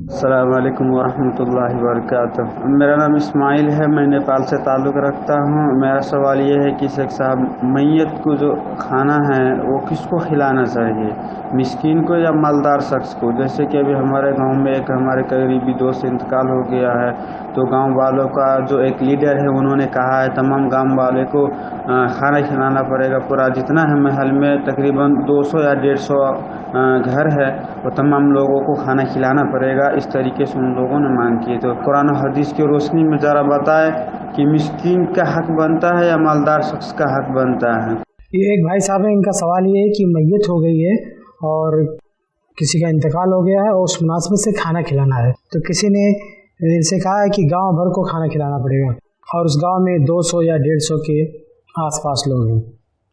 السلام علیکم ورحمۃ اللہ وبرکاتہ۔ میرا نام اسماعیل ہے، میں نیپال سے تعلق رکھتا ہوں۔ میرا سوال یہ ہے کہ شیخ صاحب، میت کو جو کھانا ہے وہ کس کو کھلانا چاہیے، مسکین کو یا مالدار شخص کو؟ جیسے کہ ابھی ہمارے گاؤں میں ایک ہمارے قریبی دوست انتقال ہو گیا ہے، تو گاؤں والوں کا جو ایک لیڈر ہے انہوں نے کہا ہے تمام گاؤں والے کو کھانا کھلانا پڑے گا، پورا جتنا ہے محل میں تقریباً 200 یا 150 گھر ہے وہ تمام لوگوں کو کھانا کھلانا پڑے گا، اس طریقے سے ان لوگوں نے مانگ کی۔ تو قرآن و حدیث کی روشنی میں ذرا بتائے کہ مسکین کا حق بنتا ہے یا مالدار شخص کا حق بنتا ہے؟ یہ ایک بھائی صاحب ہیں، ان کا سوال یہ ہے کہ میت ہو گئی ہے اور کسی کا انتقال ہو گیا ہے اور اس مناسبت سے کھانا کھلانا ہے، تو کسی نے ان سے کہا ہے کہ گاؤں بھر کو کھانا کھلانا پڑے گا اور اس گاؤں میں 200 یا 150 کے آس پاس لوگ ہیں،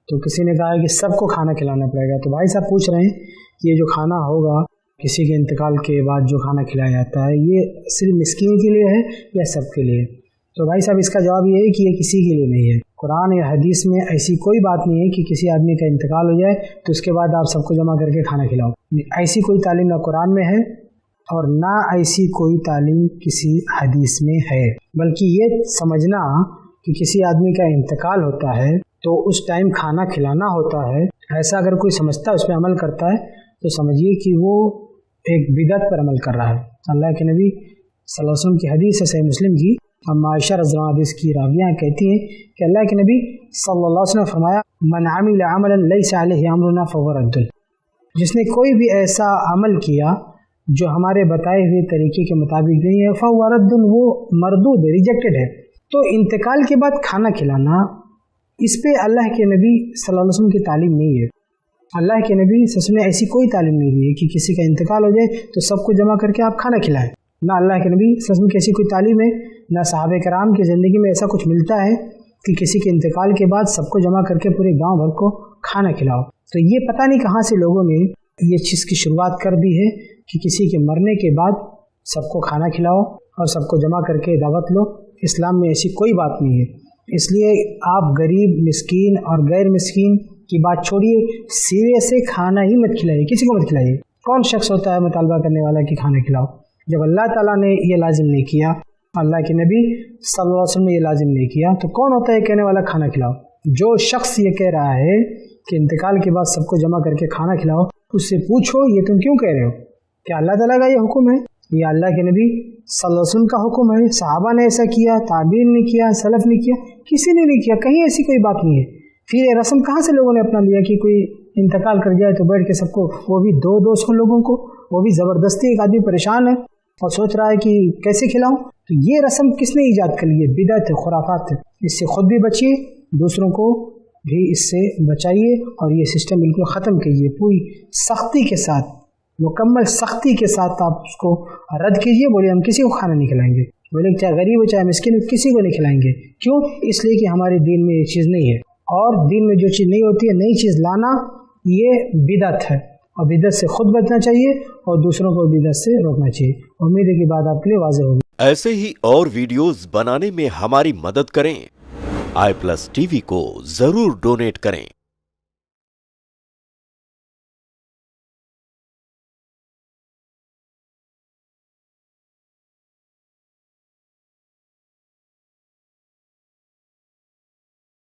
تو کسی نے کہا ہے کہ سب کو کھانا کھلانا پڑے گا۔ تو بھائی صاحب پوچھ رہے ہیں کہ یہ جو کھانا ہوگا کسی کے انتقال کے بعد جو کھانا کھلایا جاتا ہے، یہ صرف مسکین کے لیے ہے یا سب کے لیے؟ تو بھائی صاحب اس کا جواب یہ ہے کہ یہ کسی کے لیے نہیں ہے۔ قرآن یا حدیث میں ایسی کوئی بات نہیں ہے کہ کسی آدمی کا انتقال ہو جائے تو اس کے بعد آپ سب کو جمع کر کے کھانا کھلاؤ، ایسی کوئی تعلیم نہ قرآن میں ہے اور نہ ایسی کوئی تعلیم کسی حدیث میں ہے۔ بلکہ یہ سمجھنا کہ کسی آدمی کا انتقال ہوتا ہے تو اس ٹائم کھانا کھلانا ہوتا ہے، ایسا اگر کوئی سمجھتا ہے، اس پہ عمل کرتا ہے، تو سمجھیے کہ وہ ایک بدعت پر عمل کر رہا ہے۔ اللہ کے نبی صلی اللہ علیہ وسلم کی حدیث ہے صحیح مسلم کی، اما عائشہ رضی اللہ عنہا حدیث کی راویہ کہتی ہیں کہ اللہ کے نبی صلی اللہ علیہ وسلم نے فرمایا من عمل عملا لیس علیہ امرنا فهو رد، جس نے کوئی بھی ایسا عمل کیا جو ہمارے بتائے ہوئے طریقے کے مطابق نہیں ہے، فهو رد، وہ مردود ہے، ریجیکٹڈ ہے۔ تو انتقال کے بعد کھانا کھلانا، اس پہ اللہ کے نبی صلی اللہ علیہ وسلم کی تعلیم نہیں ہے۔ اللہ کے نبی صلی اللہ علیہ وسلم نے ایسی کوئی تعلیم نہیں دی ہے کہ کسی کا انتقال ہو جائے تو سب کو جمع کر کے آپ کھانا کھلائیں، نہ اللہ کے نبی صلی اللہ علیہ وسلم کی ایسی کوئی تعلیم ہے، نہ صحابہ کرام کی زندگی میں ایسا کچھ ملتا ہے کہ کسی کے انتقال کے بعد سب کو جمع کر کے پورے گاؤں بھر کو کھانا کھلاؤ۔ تو یہ پتہ نہیں کہاں سے لوگوں نے یہ چیز کی شروعات کر دی ہے کہ کسی کے مرنے کے بعد سب کو کھانا کھلاؤ اور سب کو جمع کر کے دعوت لو۔ اسلام میں ایسی کوئی بات نہیں ہے، اس لیے آپ غریب، مسکین اور غیر مسکین کی بات چھوڑیے، سیرے سے کھانا ہی مت کھلائیے، کسی کو مت کھلائیے۔ کون شخص ہوتا ہے مطالبہ کرنے والا کہ کھانا کھلاؤ؟ جب اللہ تعالیٰ نے یہ لازم نہیں کیا، اللہ کے نبی صلی اللہ علیہ وسلم نے یہ لازم نہیں کیا، تو کون ہوتا ہے کہنے والا کھانا کھلاؤ؟ جو شخص یہ کہہ رہا ہے کہ انتقال کے بعد سب کو جمع کر کے کھانا کھلاؤ، اس سے پوچھو یہ تم کیوں کہہ رہے ہو؟ کیا اللہ تعالیٰ کا یہ حکم ہے یا اللہ کے نبی صلی اللہ علیہ وسلم کا حکم ہے؟ صحابہ نے ایسا کیا، تابعین نے کیا، سلف نے کیا؟ کسی نے نہیں کیا، کہیں ایسی کوئی بات نہیں ہے۔ پھر یہ رسم کہاں سے لوگوں نے اپنا لیا کہ کوئی انتقال کر جائے تو بیٹھ کے سب کو، وہ بھی 200 لوگوں کو، وہ بھی زبردستی، ایک آدمی پریشان ہے اور سوچ رہا ہے کہ کیسے کھلاؤں؟ تو یہ رسم کس نے ایجاد کر لی ہے؟ بدعت ہے، خرافات ہے۔ اس سے خود بھی بچیے، دوسروں کو بھی اس سے بچائیے اور یہ سسٹم بالکل ختم کیجیے، پوری سختی کے ساتھ، مکمل سختی کے ساتھ آپ اس کو رد کیجیے۔ بولے ہم کسی کو کھانا نہیں کھلائیں گے، بولے چاہے غریب ہو چاہے مسکین ہو، کسی کو نہیں کھلائیں گے۔ کیوں؟ اس لیے کہ ہمارے دین میں یہ چیز نہیں ہے، اور دین میں جو چیز نہیں ہوتی ہے، نئی چیز لانا یہ بدعت ہے، اور بدعت سے خود بچنا چاہیے اور دوسروں کو بدعت سے روکنا چاہیے۔ امید ہے کہ بات آپ کے لیے واضح ہوگی۔ ایسے ہی اور ویڈیوز بنانے میں ہماری مدد کریں، i+ TV کو ضرور ڈونیٹ کریں۔